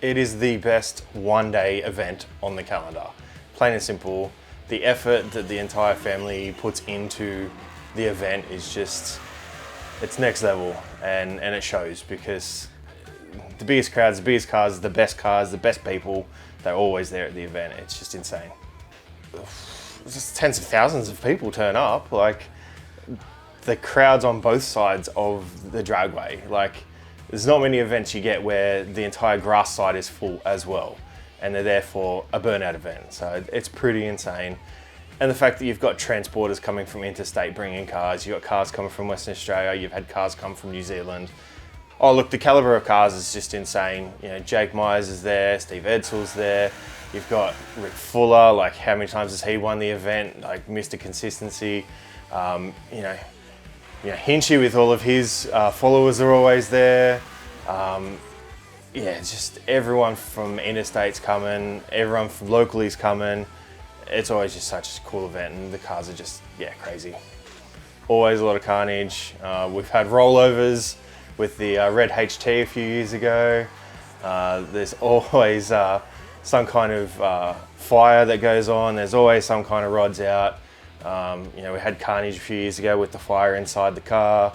It is the best one-day event on the calendar. Plain and simple, the effort that the entire family puts into the event is just, it's next level, and it shows because the biggest crowds, the biggest cars, the best people, they're always there at the event. It's just insane. Just tens of thousands of people turn up. Like, the crowds on both sides of the dragway. Like, there's not many events you get where the entire grass side is full as well, and they're there for a burnout event. So it's pretty insane. And the fact that you've got transporters coming from interstate bringing cars, you've got cars coming from Western Australia, you've had cars come from New Zealand. Oh look, the caliber of cars is just insane. You know, Jake Myers is there, Steve Edsel's there. You've got Rick Fuller, like how many times has he won the event? Like Mr. Consistency. Hinchy with all of his followers are always there. Just everyone from interstate's coming, everyone from locally's coming. It's always just such a cool event, and the cars are just, crazy. Always a lot of carnage. We've had rollovers with the Red HT a few years ago. There's always some kind of fire that goes on. There's always some kind of rods out. We had carnage a few years ago with the fire inside the car.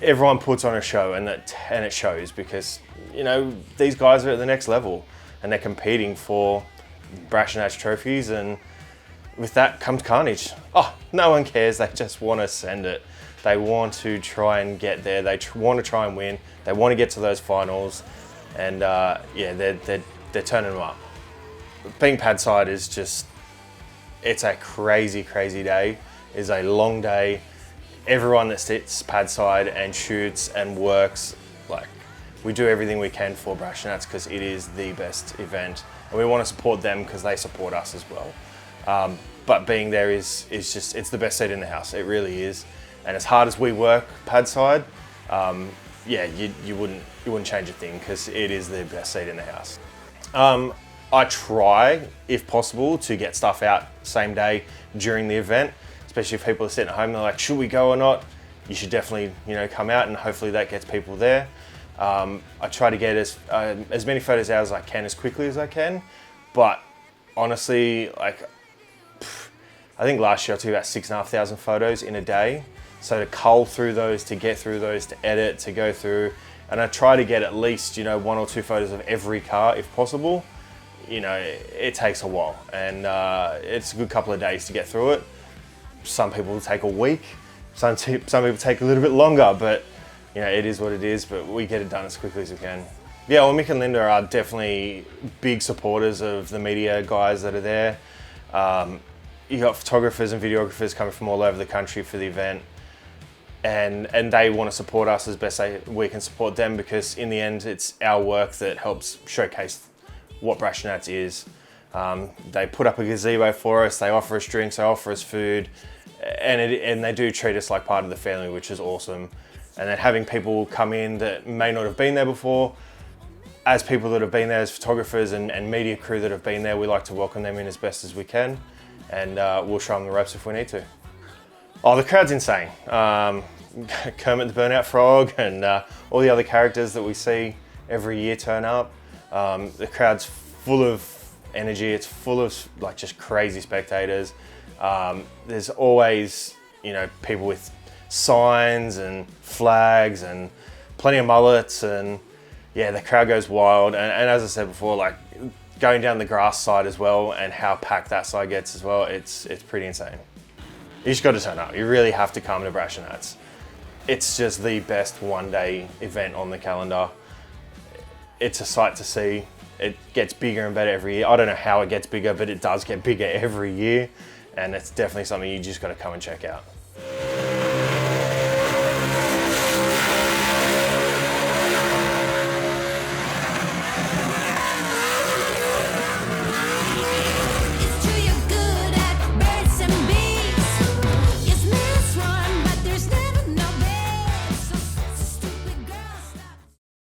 Everyone puts on a show, and it shows because these guys are at the next level and they're competing for Brashernats trophies, and with that comes carnage. Oh, no one cares. They just want to send it. They want to try and get there. They want to try and win. They want to get to those finals, and they're turning them up. Being pad side is just, it's a crazy, crazy day. It's a long day. Everyone that sits pad side and shoots and works, like, we do everything we can for Brashernats because it is the best event, and we want to support them because they support us as well. But being there is just, it's the best seat in the house. It really is. And as hard as we work pad side, you wouldn't change a thing because it is the best seat in the house. I try, if possible, to get stuff out same day during the event, especially if people are sitting at home, they're like, should we go or not? You should definitely, come out, and hopefully that gets people there. I try to get as many photos out as I can, as quickly as I can, but honestly, like, I think last year I took about 6,500 photos in a day. So to cull through those, to get through those, to edit, to go through, and I try to get at least, 1 or 2 photos of every car if possible. It takes a while, and it's a good couple of days to get through it. Some people will take a week, some people take a little bit longer, but it is what it is, but we get it done as quickly as we can. Yeah, well, Mick and Linda are definitely big supporters of the media guys that are there. You got photographers and videographers coming from all over the country for the event, and they want to support us as best we can support them, because in the end, it's our work that helps showcase what Brashernats is. They put up a gazebo for us, they offer us drinks, they offer us food, and they do treat us like part of the family, which is awesome. And then having people come in that may not have been there before, as people that have been there, as photographers and media crew that have been there, we like to welcome them in as best as we can, and we'll show them the ropes if we need to. Oh, the crowd's insane. Kermit the Burnout Frog and all the other characters that we see every year turn up. The crowd's full of energy. It's full of just crazy spectators. There's always, people with signs and flags and plenty of mullets, and the crowd goes wild. And as I said before, going down the grass side as well, and how packed that side gets as well, it's pretty insane. You just got to turn up. You really have to come to Brashernats. It's just the best one-day event on the calendar. It's a sight to see. It gets bigger and better every year. I don't know how it gets bigger, but it does get bigger every year, and it's definitely something you just got to come and check out.